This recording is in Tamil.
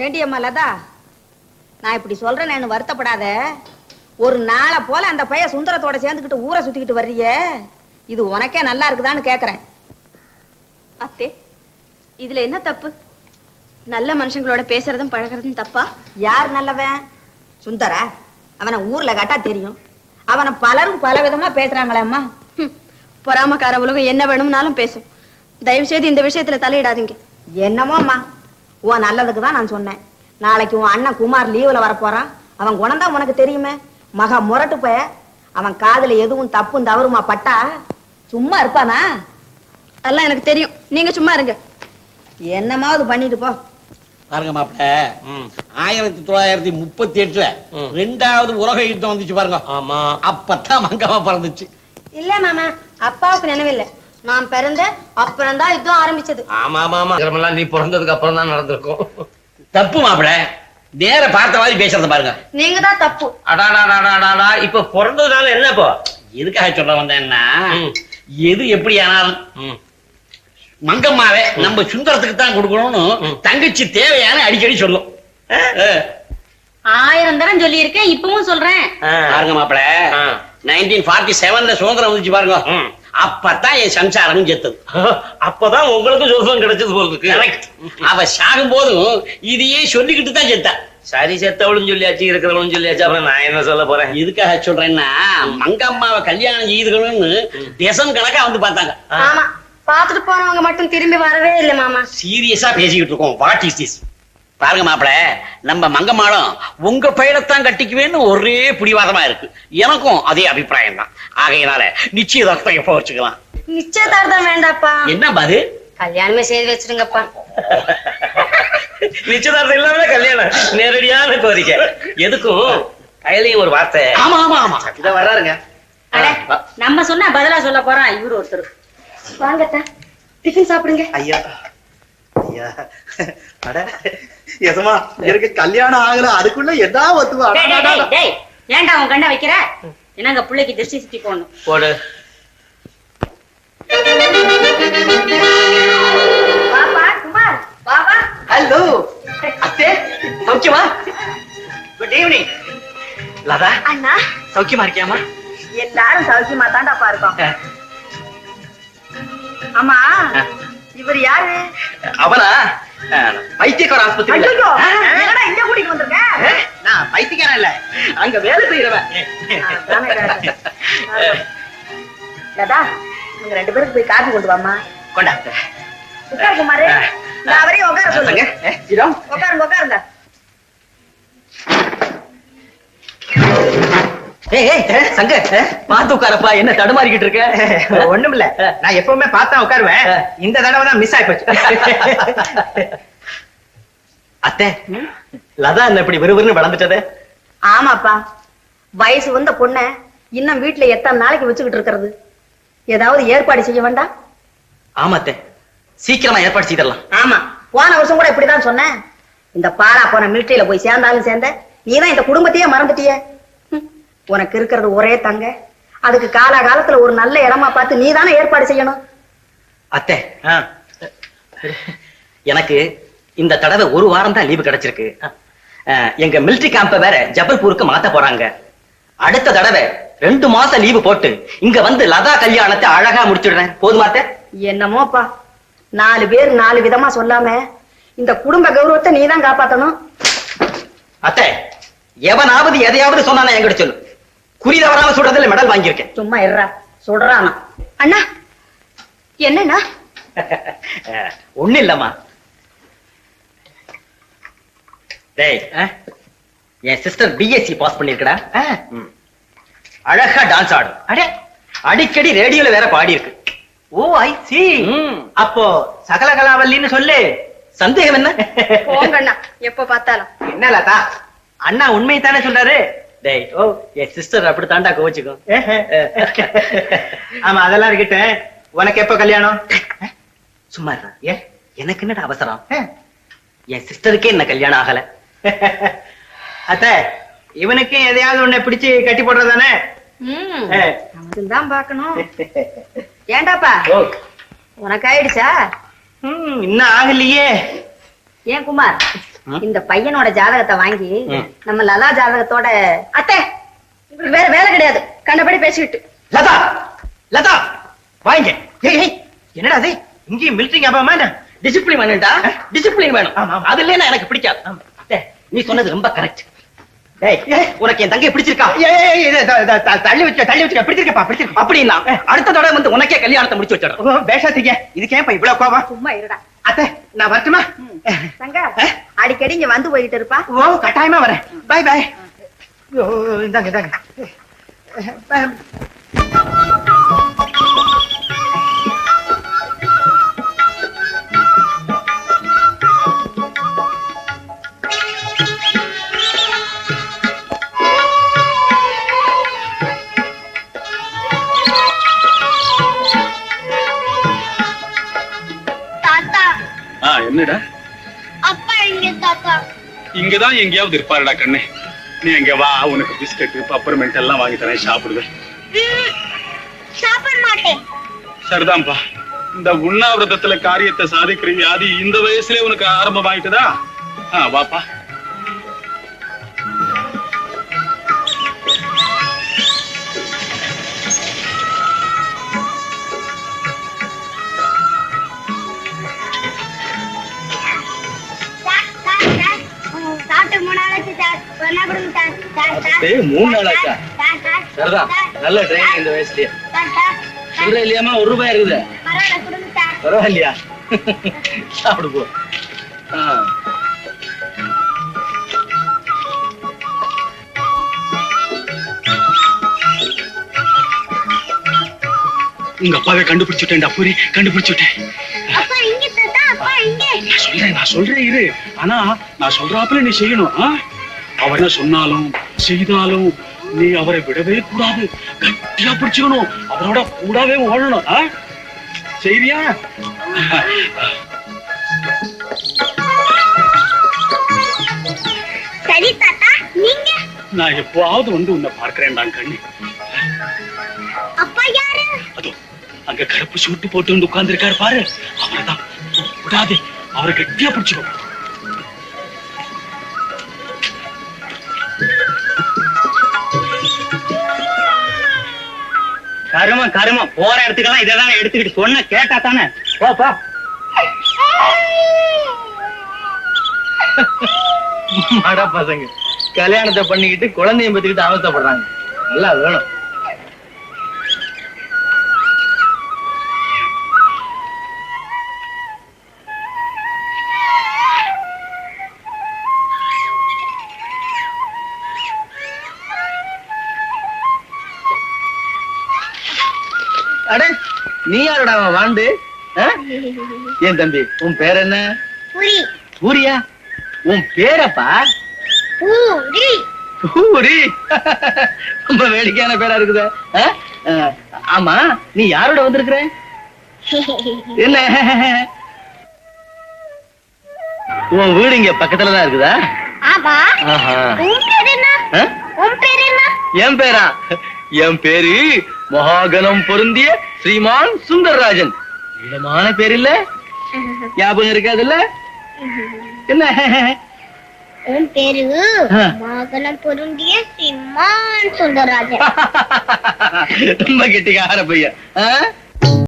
ஏண்டி அம்மா லதா, நான் இப்படி சொல்றேன்னு வருத்தப்படாத. ஒரு நாளை போல அந்த பைய சுந்தரத்தோட சேர்ந்துக்கிட்டு ஊரை சுத்திக்கிட்டு வர்றியே, இது உனக்கே நல்லா இருக்குதான்னு கேக்குறேன். அத்தே, இதுல என்ன தப்பு? நல்ல மனுஷங்களோட பேசுறதும் பழகிறதும் தப்பா? யார் நல்லவன்? சுந்தரா? அவனை ஊர்ல காட்டா தெரியும். அவனை பலரும் பல விதமா பேசுறாங்களே அம்மா. பொறாமக்கார உலகம் என்ன வேணும்னாலும் பேசும். தயவு செய்து இந்த விஷயத்துல தலையிடாதீங்க. என்னமோ அம்மா, உன் நல்லதுக்கு தான் நான் சொன்னேன். நாளைக்கு உன் அண்ணன் குமார் லீவுல வரப்போறான். அவன் குணம்தான் உனக்கு தெரியுமே, மகா முரட்டு பய. அவன் காதுல எதுவும் தப்பும் தவறுமா பட்டா சும்மா இருப்பானா? அதெல்லாம் எனக்கு தெரியும். நீங்க சும்மா இருங்க. என்னமாவது பண்ணிட்டு போ. பாருங்க மாப்பிள்ள, 1938 2வது உலக யுத்தம் வந்துச்சு பாருங்க. ஆமா, அப்பதான் மங்கம்மா பிறந்துச்சு. இல்ல மாமா, அப்பாவுக்கு நினைவில்லை. நான் பிறந்த அப்புறம் தான் யுத்தம் ஆரம்பிச்சது. ஆமா ஆமா ஆமா, இதெல்லாம் நீ பிறந்ததுக்கு அப்புறம் தான் நடந்திருக்கும். தப்பு மாப்பிள்ள, நேர பார்த்த மாதிரி பேசுறத பாருங்க. நீங்க தான் தப்பு. அடாடாடாடாடா, இப்ப பிறந்ததுனால என்ன இப்போ? எதுக்காக சொல்ல வந்தேன்னா, எது எப்படி ஆனாலும் மங்கம்மாவே நம்ம சுந்தரத்துக்கு தான் கொடுக்கணும்னு தங்கச்சி தேவையான அடிக்கடி சொல்லும். 1000 தரம் சொல்லி இருக்கேன், இப்பவும் சொல்றேன். பாருங்க மாப்பிள்ள, 1947 சுதந்திரம் வந்துச்சு பாருங்க. அப்பதான் என் சம்சாரமும் செத்தது. அப்பதான் உங்களுக்கு சுதந்திரம் கிடைச்சது போல இருக்கு. அவ சாகும் போதும் இதையே சொல்லிக்கிட்டு தான் செத்தா. சரி, செத்தவளும் சொல்லியாச்சு, இருக்கிறவளும் சொல்லியாச்சு, அப்புறம் நான் என்ன சொல்ல போறேன்? எதுக்காக சொல்றேன்னா, மங்கம்மாவை கல்யாணம் செய்துக்கணும்னு தேசம் கணக்கா வந்து பார்த்தாங்க. ஆமா, பாத்துட்டு போனவங்க மட்டும் திரும்பி வரவே இல்லை மாமா. சீரியஸா பேசிக்கிட்டு இருக்கோம். What is this? பாருங்க மாப்பிள, நம்ம மங்கம்மாளும் உங்க பையனைத்தான் கட்டிக்குவேன்னு ஒரே பிடிவாதமா இருக்கு. எனக்கும் அதே அபிப்பிராயம் தான். ஆகையினால நிச்சயதார்த்தம் எப்ப வச்சுக்கலாம்? நிச்சயதார்த்தம் வேண்டாப்பா. என்ன பாது? கல்யாணமே செய்து வச்சிருங்கப்பா. நிச்சயதார்த்தம் இல்லாம கல்யாணம்? நேரடியான கோரிக்கை. எதுக்கும் கையிலையும் ஒரு வார்த்தை. ஆமா ஆமா ஆமா, இத வர்றாருங்க. நம்ம சொன்னா பதிலா சொல்ல போறான் இவரு ஒருத்தர். வாங்கத்தா, டிஃபன் சாப்பிடுங்க. ஐயா ஐயா, அட எசமா, எனக்கு கல்யாணம் ஆகல, அதுக்குள்ள என்ன ஒத்துவா? ஏன்டா உன் கண்ண வைக்கிற? என்னங்க பிள்ளைக்கு திருஷ்டி சுத்தி போடணும். போடு. பாப்பா குமார், பாபா. ஹலோ அத்தே, சௌக்கியமா? Good evening. லதா, அண்ணா, சௌக்கியமா இருக்கியாமா? எல்லாரும் சௌக்கியமா தாண்டாப்பா இருக்கோம். ஆமா, இவர் யாரு? அவனா? பைத்தியக்கார ஆஸ்பத்திரி. என்னடா இங்க கூட்டிட்டு வந்திருக்க? நான் பைத்தியக்காரன் இல்ல, அங்க வேலை செய்யறவன். லதா, நீங்க 2 பேருக்கு போய் காபி கொண்டு வாமா. கொண்டா. உட்காரு குமாரு, நான் அவரையும் உட்கார சொல்லுங்க. உட்காருங்க உட்காருங்க. சங்க, பாத்து உட்காரப்பா. என்ன தடுமாறிக்கிட்டு இருக்க? ஒண்ணும் இல்ல, நான் எப்பவுமே பார்த்தா உட்காருவேன். இந்த தடவை தான் மிஸ் ஆயிப்போச்சு. அத்தை, லதா என்ன இப்படி விறுவிறுன்னு வளர்ந்துட்டது? ஆமாப்பா, வயசு வந்த பொண்ண இன்னும் வீட்டுல எத்தனை நாளைக்கு வச்சுக்கிட்டு இருக்கிறது? ஏதாவது ஏற்பாடு செய்ய வேண்டாம்? ஆமா அத்தை, சீக்கிரமா ஏற்பாடு செய்திடலாம். ஆமா, போன வருஷம் கூட இப்படிதான் சொன்னேன். இந்த பாலா போன மிலிட்டரியில போய் சேர்ந்தாலும் சேர்ந்த, நீதான் இந்த குடும்பத்தையே மறந்துட்டிய. உனக்கு இருக்கிறது ஒரே தங்க, அதுக்கு காலகாலத்துல ஒரு நல்ல இடமா பார்த்து நீ தானே ஏற்பாடு செய்யணும். அத்தை, எனக்கு இந்த தடவை 1 வாரம் தான் லீவு கிடைச்சிருக்கு. எங்க மிலிட்டரி கேம்ப வேற ஜபல்பூருக்கு மாத்த போறாங்க. அடுத்த தடவை 2 மாசம் லீவு போட்டு இங்க வந்து லதா கல்யாணத்தை அழகா முடிச்சுடுறேன். போதுமா அத்தை? என்னமோப்பா, 4 பேர் 4 விதமா சொல்லாம இந்த குடும்ப கௌரவத்தை நீதான் காப்பாத்தணும். அத்தை, எவனாவது எதையாவது சொன்னானா என்கிட்ட சொல்லு. குறி தவறாம சொல்றதுல மெடல் வாங்கியிருக்கேன். சும்மா இருறா, சொல்றானா? அண்ணா, என்னண்ணா? ஒண்ணு இல்லம்மா. டேய், என் சிஸ்டர் பிஎஸ்சி பாஸ் பண்ணிருக்கடா. அழகா டான்ஸ் ஆடும். அடே, அடிக்கடி ரேடியோல வேற பாடி இருக்கு. ஓ ஐ சி. அப்போ சகலகலாவல்லின்னு சொல்லு. சந்தேகம் என்ன? போங்கண்ணா, எப்ப பார்த்தாலும். என்ன லதா, அண்ணா உண்மையை தானே சொல்றாரு? டேய், ஓ என் சிஸ்டர் அப்படி தாண்டா கோச்சுக்கும். ஆமா, அதெல்லாம் இருக்கட்டும். உனக்கு எப்ப கல்யாணம்? சும்மா இருடா. எனக்கு என்னடா அவசரம்? என் சிஸ்டருக்கே என்ன கல்யாணம் ஆகல. அத்த, இவனுக்கு எதையாவது உன்னை பிடிச்சு கட்டி போடுறதானே? அதுதான் பாக்கணும். ஏண்டாப்பா, உனக்கு ஆயிடுச்சா? இன்னும் ஆகலையே. ஏன் குமார், இந்த பையனோட ஜாதகத்தை வாங்கி நம்ம லதா ஜாதகத்தோட அத்தை உங்களுக்கு வேற வேலை கிடையாது கண்டபடி பேசிக்கிட்டு. லதா லதா வாங்க. ஏய் என்னடா அது இங்கேயும் மிலிட்டரி ஞாபகமா என்ன? டிசிப்ளின் வேணும்டா, டிசிப்ளின் வேணும். ஆமா, ஆமா. அது இல்லைன்னா எனக்கு பிடிக்காது. அத்தை, நீ சொன்னது ரொம்ப கரெக்ட். உனக்கு என் தங்கை பிடிச்சிருக்கா? தள்ளி வச்சுக்க பிடிச்சிருக்கப்பா பிடிச்சிருக்க. அப்படின்னா அடுத்த தடவை வந்து உனக்கே கல்யாணத்தை முடிச்சு வச்சிடறேன். பேசாதீங்க. இதுக்கேப்பா இவ்வளவு கோவம்? சும்மா இருடா. அத்தை நான் வரட்டுமா? தங்க அடிக்கடி இங்க வந்து போயிட்டு இருப்பா. ஓ கட்டாயமா வரேன். Bye bye. இந்தாங்க இந்தாங்க. என்னடா அப்பா எங்க தாத்தா? இங்கதான் எங்கேயாவது இருப்பாருடா கண்ணே. நீ எங்க வா, உனக்கு பிஸ்கட் பப்பர்மெண்ட் எல்லாம் வாங்கி தரேன், சாப்பிடுவேன். சாப்பிட மாட்டேன். சரிதான்ப்பா, இந்த உண்ணாவிரதத்துல காரியத்தை சாதிக்கிற வியாதி இந்த வயசுல உனக்கு ஆரம்பமாயிட்டுதா? வாப்பா. மூணு நாள் ஆச்சா? சரிதான், நல்ல ட்ரைனிங் இந்த வயசுலயே. சொல்ற இல்லையாமா, ₹1 இருக்குது. பரவாயில்லையா? சாப்பிடு போ. உங்க அப்பாவை கண்டுபிடிச்சுட்டேன்டா பூரி, கண்டுபிடிச்சுட்டேன். நான் சொல்றேன் இரு. ஆனா நான் சொல்றாப்புல நீ செய்யணும். அவர் என்ன சொன்னாலும் செய்தாலும் நீ அவரை விடவே கூடாது, கட்டியா பிடிச்சுக்கணும், அவரோட கூடவே ஓடணும். செய்தியா? சரி தாத்தா, நீங்க? நான் எப்பவாவது வந்து உன்னை பார்க்கிறேன்டா கண்ணு. அப்பா யாரு? அதோ அங்க கருப்பு சூட்டு போட்டு வந்து உட்கார்ந்து இருக்காரு பாரு, அவர்தான். விடாதே, அவரை கட்டியா பிடிச்சுக்கோ. கருமா போற இடத்துக்கெல்லாம் இதெல்லாம் எடுத்துக்கிட்டு சொன்ன கேட்டா தானே. போப்பா. மாடா பசங்க கல்யாணத்தை பண்ணிக்கிட்டு குழந்தைய பத்திக்கிட்டு அவசப்படுறாங்க. நல்லா வேணும். அட நீ யாரோட வாண்டு? ஏன் தம்பி, உன் பேர் என்ன? பூரி. பூரியா? உன் பேரப்பா? பூரி. பூரி. ரொம்ப வேடிக்கையான பேரா இருக்குதா? ஆமா, நீ யாரோட வந்திருக்கிற? என்ன, உன் வீடு இங்க பக்கத்துலதான் இருக்குதா? ஆமா. உன் பேர் என்ன? உன் பேர் என்ன? என் பேரா? என் பேரு மகாகணம் பொருந்திய ஸ்ரீமான் சுந்தரராஜன். விதமான பேர் இல்ல? ஞாபகம் இருக்காதுல்ல? என்ன? உன் பேரு மகாகணம் பொருந்திய ஸ்ரீமான் சுந்தரராஜன். ரொம்ப கெட்டிக்கார பையன்.